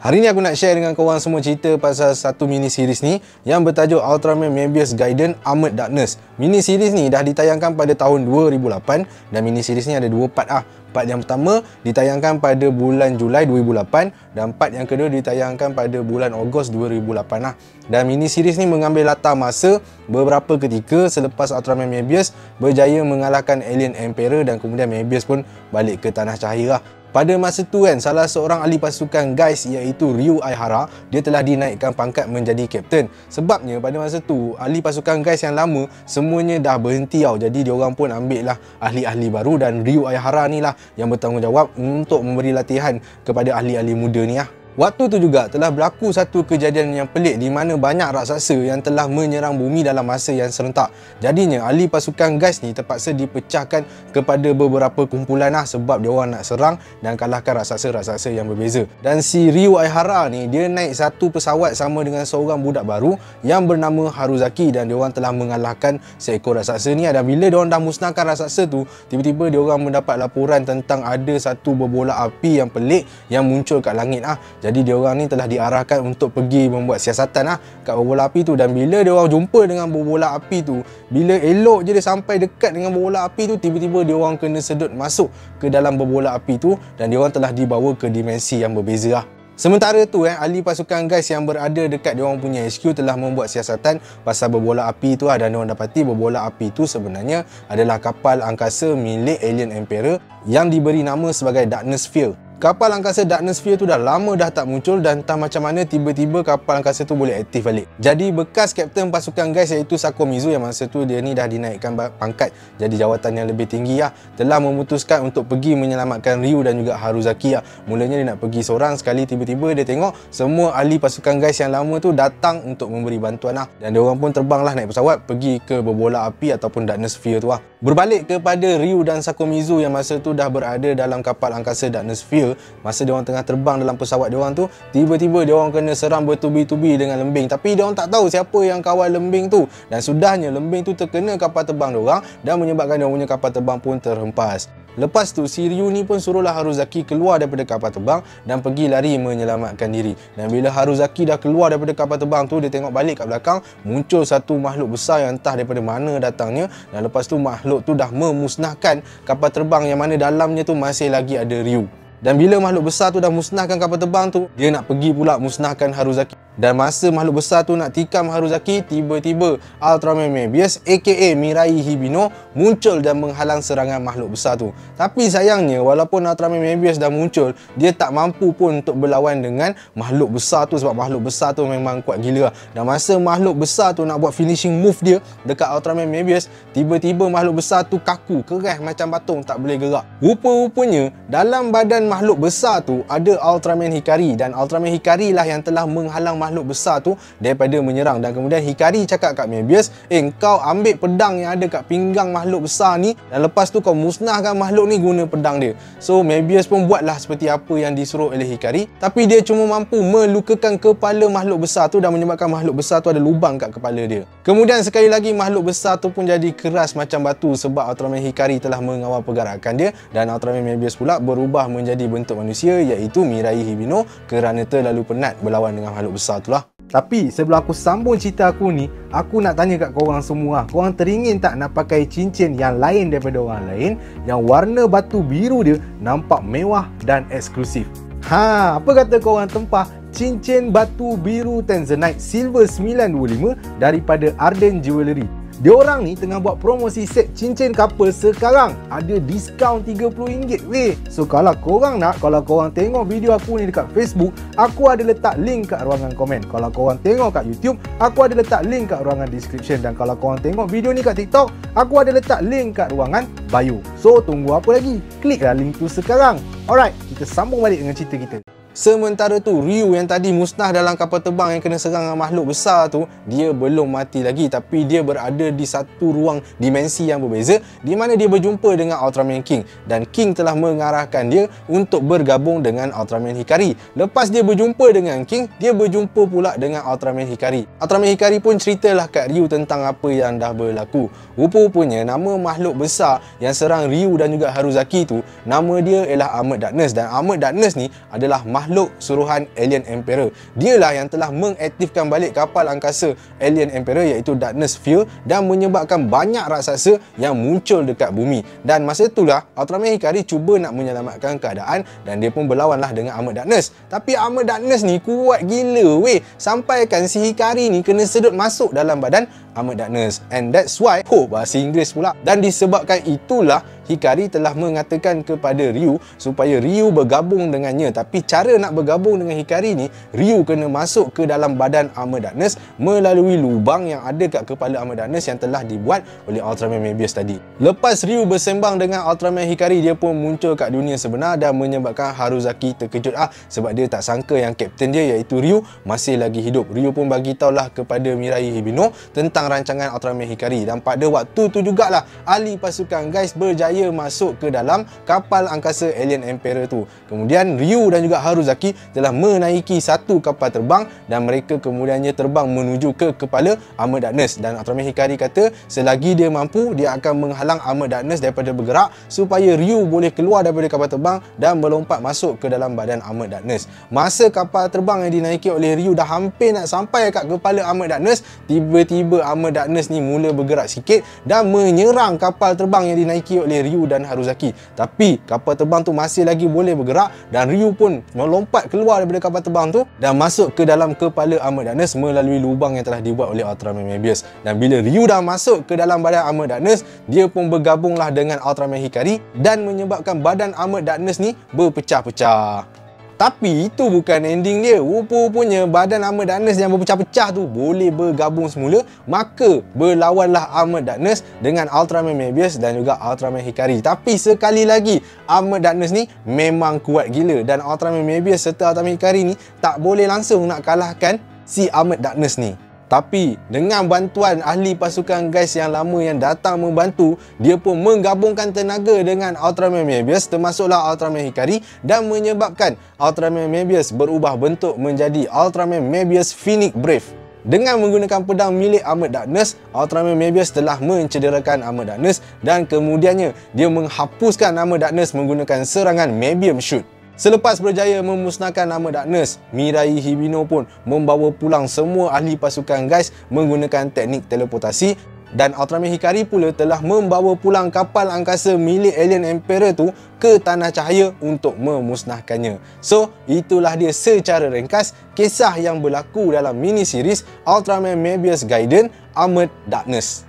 Hari ni aku nak share dengan korang semua cerita pasal satu mini series ni yang bertajuk Ultraman Mebius Gaiden Armored Darkness. Mini series ni dah ditayangkan pada tahun 2008 dan mini series ni ada dua part ah. Part yang pertama ditayangkan pada bulan Julai 2008 dan part yang kedua ditayangkan pada bulan Ogos 2008 lah. Dan mini series ni mengambil latar masa beberapa ketika selepas Ultraman Mebius berjaya mengalahkan Alien Emperor dan kemudian Mebius pun balik ke tanah cahaya lah. Pada masa tu kan, salah seorang ahli pasukan guys iaitu Ryu Aihara, dia telah dinaikkan pangkat menjadi kapten. Sebabnya pada masa tu ahli pasukan guys yang lama semuanya dah berhenti tau. Jadi diorang pun ambil lah ahli-ahli baru dan Ryu Aihara ni lah yang bertanggungjawab untuk memberi latihan kepada ahli-ahli muda ni lah. Waktu tu juga telah berlaku satu kejadian yang pelik di mana banyak raksasa yang telah menyerang bumi dalam masa yang serentak. Jadinya ahli pasukan guys ni terpaksa dipecahkan kepada beberapa kumpulan lah sebab dia orang nak serang dan kalahkan raksasa-raksasa yang berbeza. Dan si Ryu Aihara ni dia naik satu pesawat sama dengan seorang budak baru yang bernama Haruzaki dan dia orang telah mengalahkan seekor raksasa ni. Dan bila dia orang dah musnahkan raksasa tu, tiba-tiba dia orang mendapat laporan tentang ada satu berbola api yang pelik yang muncul kat langit ah. Jadi diorang ni telah diarahkan untuk pergi membuat siasatan lah kat bola api tu. Dan bila diorang jumpa dengan bola api tu, bila elok je dia sampai dekat dengan bola api tu, tiba-tiba diorang kena sedut masuk ke dalam bola api tu dan diorang telah dibawa ke dimensi yang berbeza lah. Sementara tu ahli pasukan guys yang berada dekat diorang punya HQ telah membuat siasatan pasal berbola api tu dan diorang dapati berbola api tu sebenarnya adalah kapal angkasa milik Alien Emperor yang diberi nama sebagai Darkness Sphere. Kapal angkasa Darkness Sphere tu dah lama dah tak muncul dan entah macam mana tiba-tiba kapal angkasa tu boleh aktif balik. Jadi bekas kapten pasukan guys iaitu Sakomizu yang masa tu dia ni dah dinaikkan pangkat jadi jawatan yang lebih tinggi lah, telah memutuskan untuk pergi menyelamatkan Ryu dan juga Haruzaki lah. Mulanya dia nak pergi seorang, sekali tiba-tiba dia tengok semua ahli pasukan guys yang lama tu datang untuk memberi bantuan lah. Dan dia orang pun terbang lah naik pesawat pergi ke berbola api ataupun Darkness Sphere tu lah. Berbalik kepada Ryu dan Sakomizu yang masa tu dah berada dalam kapal angkasa Darkness Sphere, masa dia orang tengah terbang dalam pesawat dia orang tu, tiba-tiba dia orang kena serang bertubi-tubi dengan lembing. Tapi dia orang tak tahu siapa yang kawal lembing tu. Dan sudahnya lembing tu terkena kapal terbang dia orang dan menyebabkan dia punya kapal terbang pun terhempas. Lepas tu si Ryu ni pun suruhlah Haruzaki keluar daripada kapal terbang dan pergi lari menyelamatkan diri. Dan bila Haruzaki dah keluar daripada kapal terbang tu, dia tengok balik kat belakang, muncul satu makhluk besar yang entah daripada mana datangnya. Dan lepas tu makhluk tu dah memusnahkan kapal terbang yang mana dalamnya tu masih lagi ada Ryu. Dan bila makhluk besar tu dah musnahkan kapal terbang tu, dia nak pergi pula musnahkan Haruzaki. Dan masa makhluk besar tu nak tikam Haruzaki, tiba-tiba Ultraman Mebius aka Mirai Hibino muncul dan menghalang serangan makhluk besar tu. Tapi sayangnya walaupun Ultraman Mebius dah muncul, dia tak mampu pun untuk berlawan dengan makhluk besar tu sebab makhluk besar tu memang kuat gila. Dan masa makhluk besar tu nak buat finishing move dia dekat Ultraman Mebius, tiba-tiba makhluk besar tu kaku, keras macam patung, tak boleh gerak. Rupa-rupanya dalam badan makhluk besar tu ada Ultraman Hikari dan Ultraman Hikari lah yang telah menghalang makhluk besar tu daripada menyerang. Dan kemudian Hikari cakap kat Mebius, kau ambil pedang yang ada kat pinggang makhluk besar ni dan lepas tu kau musnahkan makhluk ni guna pedang dia. So Mebius pun buatlah seperti apa yang disuruh oleh Hikari, tapi dia cuma mampu melukakan kepala makhluk besar tu dan menyebabkan makhluk besar tu ada lubang kat kepala dia. Kemudian sekali lagi makhluk besar tu pun jadi keras macam batu sebab Ultraman Hikari telah mengawal pergerakan dia dan Ultraman Mebius pula berubah menjadi bentuk manusia iaitu Mirai Hibino kerana terlalu penat berlawan dengan makhluk besar tu lah. Tapi sebelum aku sambung cerita aku ni, aku nak tanya kat korang semua, korang teringin tak nak pakai cincin yang lain daripada orang lain, yang warna batu biru dia nampak mewah dan eksklusif? Apa kata korang tempah cincin batu biru Tanzanite Silver 925 daripada Arden Jewellery? Diorang ni tengah buat promosi set cincin couple sekarang. Ada diskaun RM30 weh. So kalau korang nak, kalau korang tengok video aku ni dekat Facebook, aku ada letak link kat ruangan komen. Kalau korang tengok kat YouTube, aku ada letak link kat ruangan description. Dan kalau korang tengok video ni kat TikTok, aku ada letak link kat ruangan bio. So tunggu apa lagi? Kliklah link tu sekarang. Alright, kita sambung balik dengan cerita kita. Sementara tu Ryu yang tadi musnah dalam kapal terbang yang kena serang dengan makhluk besar tu, dia belum mati lagi tapi dia berada di satu ruang dimensi yang berbeza di mana dia berjumpa dengan Ultraman King dan King telah mengarahkan dia untuk bergabung dengan Ultraman Hikari. Lepas dia berjumpa dengan King, dia berjumpa pula dengan Ultraman Hikari. Ultraman Hikari pun ceritalah kat Ryu tentang apa yang dah berlaku. Rupa-rupanya nama makhluk besar yang serang Ryu dan juga Haruzaki tu, nama dia ialah Armored Darkness dan Armored Darkness ni adalah makhluk makhluk suruhan Alien Emperor. Dialah yang telah mengaktifkan balik kapal angkasa Alien Emperor iaitu Darkness Sphere dan menyebabkan banyak raksasa yang muncul dekat bumi. Dan masa itulah Ultraman Hikari cuba nak menyelamatkan keadaan dan dia pun berlawanlah dengan Armored Darkness. Tapi Armored Darkness ni kuat gila weh, sampaikan si Hikari ni kena sedut masuk dalam badan Armored Darkness. And that's why, bahasa Inggeris pula. Dan disebabkan itulah Hikari telah mengatakan kepada Ryu supaya Ryu bergabung dengannya. Tapi cara nak bergabung dengan Hikari ni, Ryu kena masuk ke dalam badan Armored Darkness melalui lubang yang ada kat kepala Armored Darkness yang telah dibuat oleh Ultraman Mebius tadi. Lepas Ryu bersembang dengan Ultraman Hikari, dia pun muncul kat dunia sebenar dan menyebabkan Haruzaki terkejut sebab dia tak sangka yang kapten dia iaitu Ryu masih lagi hidup. Ryu pun bagi tahulah kepada Mirai Hibino tentang rancangan Ultraman Hikari, dan pada waktu tu jugalah ahli pasukan guys berjaya masuk ke dalam kapal angkasa Alien Emperor tu. Kemudian Ryu dan juga Haruzaki telah menaiki satu kapal terbang dan mereka kemudiannya terbang menuju ke kepala Armored Darkness, dan Ultraman Hikari kata selagi dia mampu, dia akan menghalang Armored Darkness daripada bergerak supaya Ryu boleh keluar daripada kapal terbang dan melompat masuk ke dalam badan Armored Darkness. Masa kapal terbang yang dinaiki oleh Ryu dah hampir nak sampai kat kepala Armored Darkness, tiba-tiba Armored Darkness ni mula bergerak sikit dan menyerang kapal terbang yang dinaiki oleh Ryu dan Haruzaki. Tapi kapal terbang tu masih lagi boleh bergerak dan Ryu pun melompat keluar daripada kapal terbang tu dan masuk ke dalam kepala Armored Darkness melalui lubang yang telah dibuat oleh Ultraman Mebius. Dan bila Ryu dah masuk ke dalam badan Armored Darkness, dia pun bergabunglah dengan Ultraman Hikari dan menyebabkan badan Armored Darkness ni berpecah-pecah. Tapi itu bukan ending dia. Rupa-rupanya badan Armored Darkness yang berpecah-pecah tu boleh bergabung semula. Maka berlawanlah Armored Darkness dengan Ultraman Mebius dan juga Ultraman Hikari. Tapi sekali lagi, Armored Darkness ni memang kuat gila dan Ultraman Mebius serta Ultraman Hikari ni tak boleh langsung nak kalahkan si Armored Darkness ni. Tapi dengan bantuan ahli pasukan guys yang lama yang datang membantu, dia pun menggabungkan tenaga dengan Ultraman Mebius termasuklah Ultraman Hikari dan menyebabkan Ultraman Mebius berubah bentuk menjadi Ultraman Mebius Phoenix Brave. Dengan menggunakan pedang milik Armored Darkness, Ultraman Mebius telah mencederakan Armored Darkness dan kemudiannya dia menghapuskan Armored Darkness menggunakan serangan Mebium Shoot. Selepas berjaya memusnahkan Armored Darkness, Mirai Hibino pun membawa pulang semua ahli pasukan guys menggunakan teknik teleportasi, dan Ultraman Hikari pula telah membawa pulang kapal angkasa milik Alien Emperor tu ke Tanah Cahaya untuk memusnahkannya. So, itulah dia secara ringkas kisah yang berlaku dalam mini series Ultraman Mebius Gaiden Armored Darkness.